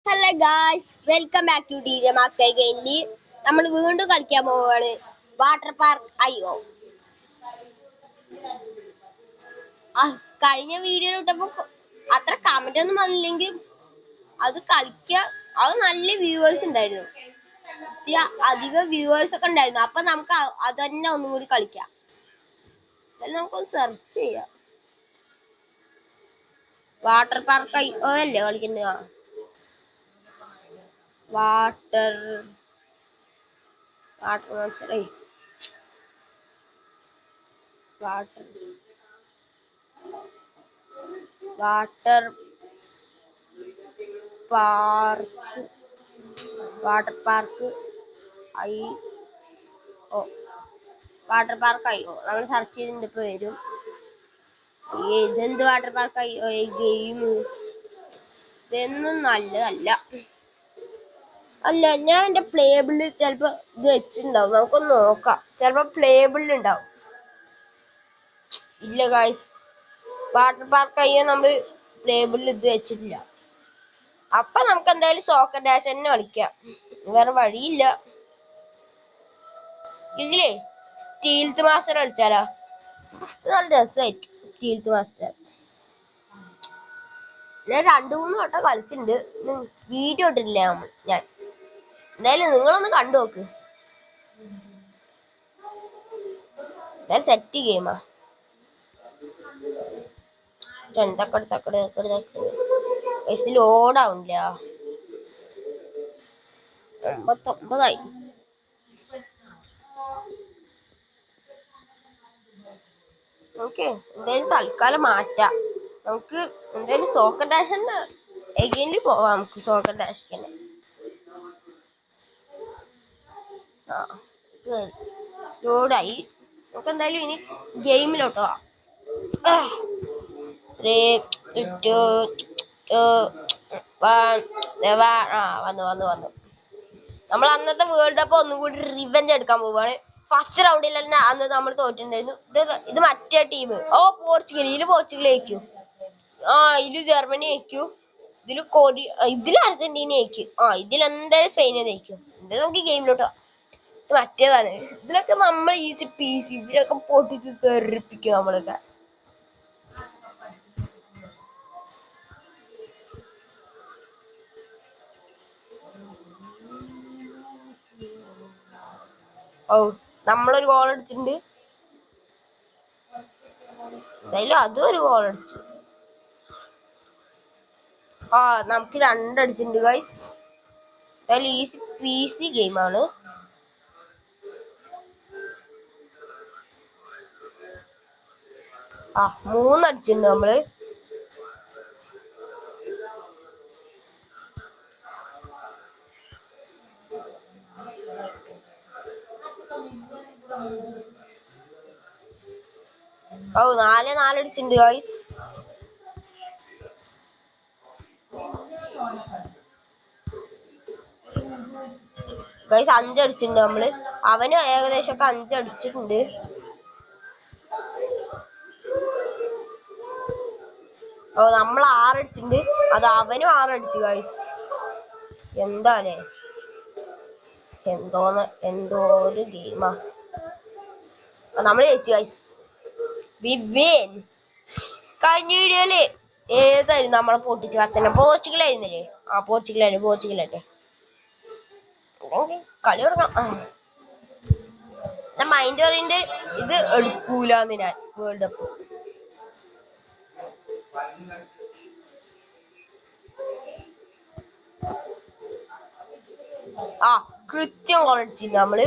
Hello guys, welcome back to DJ master ഗെയിമിൽ. നമ്മൾ വീണ്ടും കളിക്കാൻ പോവുകയാണ് വാട്ടർ പാർക്ക് അയ്യോ. കഴിഞ്ഞ വീഡിയോ ഇട്ടപ്പോൾ അത്ര കമന്റ് ഒന്നും വന്നില്ലെങ്കിൽ അത് അത് നല്ല വ്യൂവേഴ്സ് ഉണ്ടായിരുന്നു. അധികം വ്യൂവേഴ്സ് ഒക്കെ ഉണ്ടായിരുന്നു. അപ്പൊ നമുക്ക് അത് തന്നെ ഒന്നും കൂടി കളിക്കാം. നമുക്കൊന്ന് സെർച്ച് ചെയ്യാം. വാട്ടർ പാർക്ക് അയ്യോ അല്ലേ കളിക്കുന്നത്. വാട്ടർ മനസ്സിലായി. വാട്ടർ പാർക്ക് അയ്യോ നമ്മൾ സെർച്ച് ചെയ്തിട്ട് ഇപ്പൊ വരും. ഇതെന്ത് വാട്ടർ പാർക്ക് അയ്യോ ഗെയിം ഇതൊന്നും നല്ലതല്ല. ഞാൻ എന്റെ പ്ലേബിളിൽ ചിലപ്പോ ഇത് വെച്ചിട്ടുണ്ടാവും. നമുക്കൊന്ന് നോക്കാം. ചിലപ്പോ പ്ലേബിളിൽ ഉണ്ടാവും. ഇല്ല ഗായ്സ്, വാട്ടർ പാർക്ക് അയ്യോ നമ്മൾ പ്ലേബിളിൽ ഇത് വെച്ചിട്ടില്ല. അപ്പൊ നമുക്ക് എന്തായാലും സോക്കർ ഡാഷ് തന്നെ കളിക്കാം. വേറെ വഴിയില്ല. ഇതിലേ സ്റ്റീൽത്ത് മാസ്റ്റർ കളിച്ചാലോ? നല്ല രസമായിരിക്കും സ്റ്റീൽത്ത് മാസ്റ്റർ. ഞാൻ 2-3 വട്ടം കളിച്ചിട്ടുണ്ട്. വീഡിയോ ഇട്ടിട്ടില്ല ഞാൻ. എന്തായാലും നിങ്ങളൊന്ന് കണ്ടു നോക്ക്. സെറ്റ് ഗെയിമാ. ലോഡാവില്ല. 89 ഓക്കെ. എന്തായാലും തൽക്കാലം മാറ്റാം. നമുക്ക് എന്തായാലും സോക്കർ ഡാഷ് എഗൈനിൽ പോവാം. നമുക്ക് സോക്കർ ഡാഷ് തന്നെ. ലോഡായി. നമുക്ക് എന്തായാലും ഇനി ഗെയിമിലോട്ട് പോവാം. 3, 2, 1 വന്നു. നമ്മൾ അന്നത്തെ വേൾഡ് കപ്പ് ഒന്നും കൂടി റിവെഞ്ച് എടുക്കാൻ പോവാണ്. ഫസ്റ്റ് റൗണ്ടിൽ തന്നെ അന്ന് നമ്മൾ തോറ്റിട്ടുണ്ടായിരുന്നു. ഇത് മറ്റേ ടീം. പോർച്ചുഗൽ ജയിക്കും. ഇതില് ജർമ്മനി ജയിക്കും. ഇതില് അർജന്റീന ജയിക്കും. ഇതിലെന്തായാലും സ്പെയിനെ ജയിക്കും. നമുക്ക് ഗെയിമിലോട്ട് മറ്റേതാണ്. ഇതിലൊക്കെ നമ്മൾ ഇതിലൊക്കെ പൊട്ടിച്ച് തെറിപ്പിക്കും നമ്മളൊക്കെ. നമ്മളൊരു ഗോൾ അടിച്ചിട്ടുണ്ട്. എന്തായാലും അതും ഒരു ഗോൾ അടിച്ചു. നമുക്ക് 2 അടിച്ചിട്ടുണ്ട് ഗൈസ്. എന്തായാലും ഈസി പീസി ഗെയിമാണ്. ആ 3 അടിച്ചിട്ടുണ്ട് നമ്മള്. ഓ 4 അടിച്ചിട്ടുണ്ട് ഗൈസ്. ഗൈസ് 5 അടിച്ചിട്ടുണ്ട് നമ്മള്. അവന് ഏകദേശം ഒക്കെ 5 അടിച്ചിട്ടുണ്ട്. നമ്മൾ 6 അടിച്ചിട്ടുണ്ട്. അത് അവനും 6 അടിച്ചു ഗൈസ്. എന്താലേ, എന്തോ ഒരു ഗെയിമാ. നമ്മൾ ജയിച്ചു ഗൈസ്. V win. കഴിഞ്ഞ വീഡിയോയില് ഏതായിരുന്നു നമ്മളെ പൊട്ടിച്ച് വച്ചനെ? പോർച്ചുഗലായിരുന്നില്ലേ? പോർച്ചുഗലല്ലേ. കളി തുടങ്ങാം. ഞാൻ മൈൻഡ് പറയുന്നുണ്ട് ഇത് എടുക്കൂലെന്ന്. ഞാൻ വേൾഡ് കപ്പ് കൃത്യം ഗോൾ അടിച്ചില്ല നമ്മള്.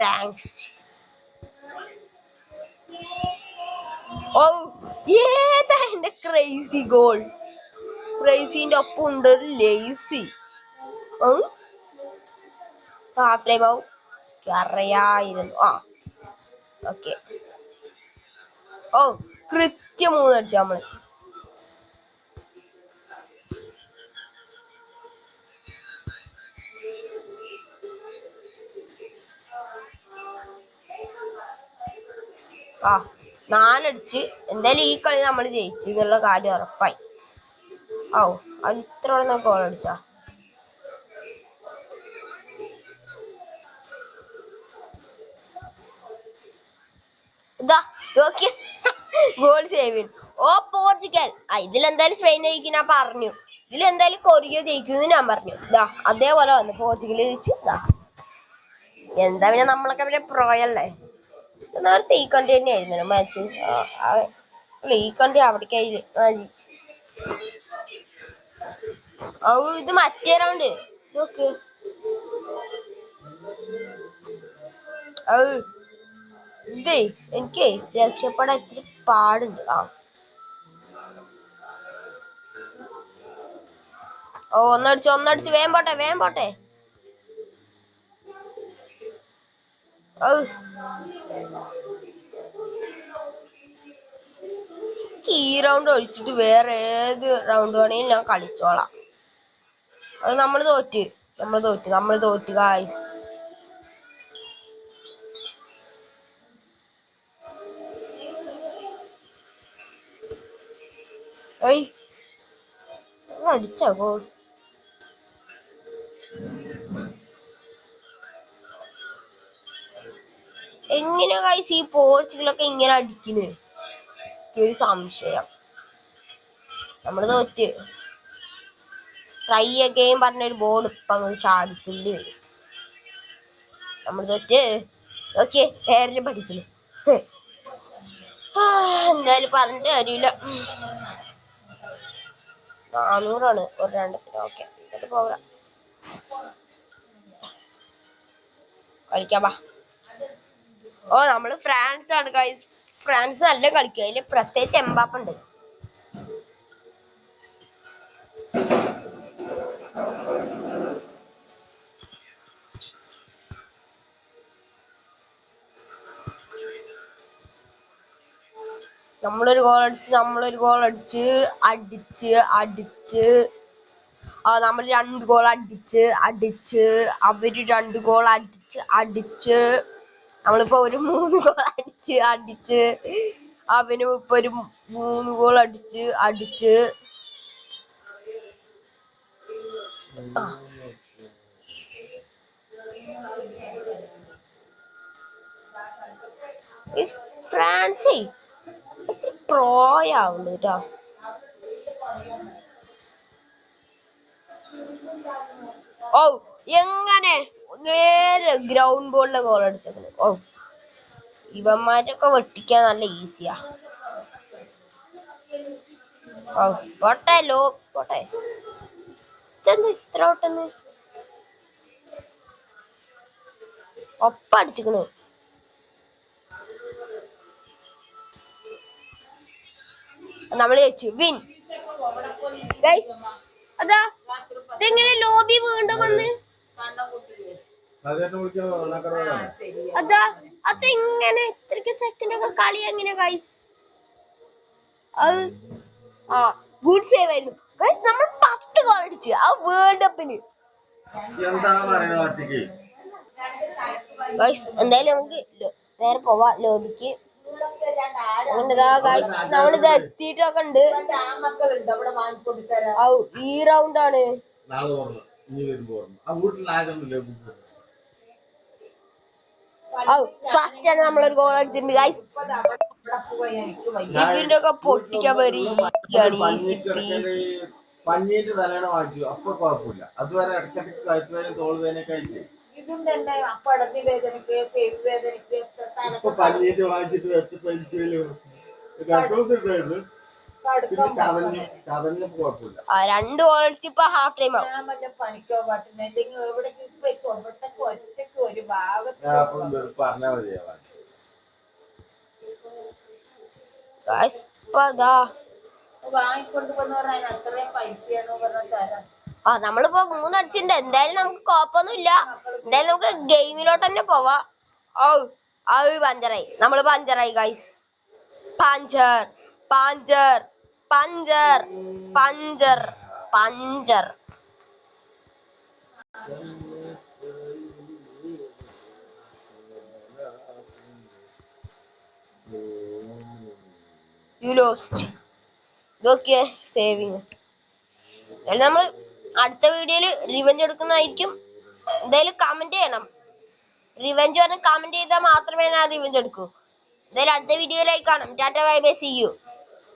താങ്ക്സ്. ഏതാ എന്റെ ക്രേസി ഗോൾ? ക്രേസിന്റെ ഒപ്പം ഉണ്ട് ഒരു ലേസി. ഹാഫ് ടൈം ആവും. അറിയായിരുന്നു. ഓക്കെ. കൃത്യം 3 അടിച്ചു നമ്മള്. 4 അടിച്ച്. എന്തായാലും ഈ കളി നമ്മൾ ജയിച്ചു എന്നുള്ള കാര്യം ഉറപ്പായി. ഓ അത് ഇത്ര ഗോൾ അടിച്ചാ. ഇതാ നോക്കിയ ഗോൾ സേവ്. ഓ പോർച്ചുഗൽ. ഇതിലെന്തായാലും സ്പെയിൻ ജയിക്കും ഞാൻ പറഞ്ഞു. ഇതിലെന്തായാലും കൊറിയ ജയിക്കുമെന്ന് ഞാൻ പറഞ്ഞു. ഇതാ അതേപോലെ വന്നു പോർച്ചുഗൽ ജയിച്ചു. ഇതാ എന്താ പിന്നെ നമ്മളൊക്കെ പിന്നെ പ്രോയല്ലേ. നേരത്തെ ഈ കൺട്രി തന്നെ ആയിരുന്നു മാച്ച്. ഈ കൺട്രി അവിടേക്കായി. ഇത് മറ്റേ റൗണ്ട് നോക്ക്. ഇതേ എനിക്ക് രക്ഷപ്പെടാൻ ഇത്തിരി പാടുണ്ട്. ഒന്നടിച്ച് വേഗം പോട്ടെ. ഈ റൗണ്ട് ഒഴിച്ചിട്ട് വേറെ ഏത് റൗണ്ട് വേണേലും ഞാൻ കളിച്ചോളാം. അത് നമ്മൾ തോറ്റ് ഗായ്സ്. അടിച്ചോ ഗോൾ. എങ്ങനെ ഗായ്സ് ഈ പോർച്ചുഗലൊക്കെ ഇങ്ങനെ അടിക്കുന്നത്? ഒരു സംശയം. നമ്മൾ തോറ്റ്. ട്രൈ അഗെയിൻ പറഞ്ഞൊരു ബോർഡ് ഇപ്പൊ അങ്ങ് ചാടിത്തുള്ളി വരും. നമ്മൾ തോറ്റ്. ഓക്കെ വേറെ പഠിക്കുന്നു. എന്തായാലും പറഞ്ഞിട്ട് കാര്യമില്ല. 400 ഒരു രണ്ടത്തിന്. ഓക്കെ എന്നിട്ട് പോകാം കളിക്കാം. നമ്മള് ഫ്രാൻസ് ആണ് ഗൈസ്. ഫ്രാൻസ് നല്ല കളിക്കുക. അതില് പ്രത്യേകിച്ച് എംബാപ്പ ഉണ്ട്. നമ്മളൊരു ഗോൾ അടിച്ച് നമ്മൾ 2 ഗോൾ അടിച്ച്. അവര് 2 ഗോൾ അടിച്ച്. നമ്മളിപ്പോ ഒരു 3 ഗോൾ അടിച്ച്. അവനും ഇപ്പൊ ഒരു 3 ഗോൾ അടിച്ച്. ഫ്രാൻസ് പ്രോയാവുന്നു കേട്ടോ. എങ്ങനെ നേരെ ഗ്രൗണ്ട് ബോളിലെ ഗോൾ അടിച്ചത്. ഇവന്മാരൊക്കെ വെട്ടിക്കാൻ നല്ല ഈസിയാ. പോട്ടെ ഇതെന്താ ഇത്ര പെട്ടെന്ന് ഒപ്പടിച്ചിക്കണ്. നമ്മള് ജയിച്ചു. Win guys. അതാ ഇതെങ്ങനെ ലോബി വീണ്ടും വന്ന്. അതെങ്ങനെ ഇത്രക്ക് സെക്കൻഡ് ഒക്കെ കളി എങ്ങനെ ഗൈസ്? ഗുഡ് സേവ് ആയിരുന്നു ഗൈസ്. നമ്മൾ 10 ഗോൾ അടിച്ചു ആ വേൾഡ് കപ്പിന്. എന്തായാലും നമുക്ക് നേരെ പോവാ ലോബിക്ക്. നമ്മളിത് എത്തിയിട്ടൊക്കെ ഉണ്ട്. ഈ റൗണ്ട് ആണ്. ഫസ്റ്റ് ആണ് നമ്മളൊരു ഗോൾ അടിച്ചിട്ടുണ്ട് ഗൈസ്. ഇവരുടെ ഒക്കെ പൊട്ടിക്കാൻ വരി. പഞ്ഞീന്റെ തലേണ വാങ്ങിച്ചു. അപ്പൊ കുഴപ്പമില്ല. അതുവരെ ഇടയ്ക്കിടയ്ക്ക് കഴുത്തുവേദന തോൾവേദനയൊക്കെ ആയിട്ട് ഇതും തന്നെ പടത്തി വേദനക്ക് ചെവി വേദനക്ക് ഇപ്പൊ പഞ്ഞീറ്റ് വാങ്ങിച്ചിട്ട് ചതഞ്ഞപ്പോ കുഴപ്പമില്ല. 2 ഗോൾ അടിച്ചപ്പോ ഹാഫ് ടൈം ആവും. പണിക്കോ പറ്റുന്ന അല്ലെങ്കിൽ എവിടേക്ക് ഒറ്റക്ക് ഒരു ഭാഗത്ത് പറഞ്ഞാൽ മതിയാവാ. വാങ്ങിക്കൊണ്ട് വന്ന് പറഞ്ഞാൽ അത്രയും പൈസയാണോ പറഞ്ഞ തരാം. നമ്മളിപ്പോ 3 അടിച്ചിട്ടുണ്ട്. എന്തായാലും നമുക്ക് കുഴപ്പമൊന്നുമില്ല. എന്തായാലും നമുക്ക് ഗെയിമിലോട്ട് തന്നെ പോവാം. നമ്മള് പഞ്ചറായി ഗൈസ്. പഞ്ചർ. You lost. ഇതൊക്കെ സേവിങ്. നമ്മൾ അടുത്ത വീഡിയോയിൽ റിവെഞ്ച് എടുക്കുന്നതായിരിക്കും. എന്തായാലും കമന്റ് ചെയ്യണം. റിവെഞ്ച് പറഞ്ഞ് കമന്റ് ചെയ്താൽ മാത്രമേ ഞാൻ റിവെഞ്ച് എടുക്കൂ. എന്തായാലും അടുത്ത വീഡിയോയിലേക്ക് കാണാം. Tata bye bye, see U.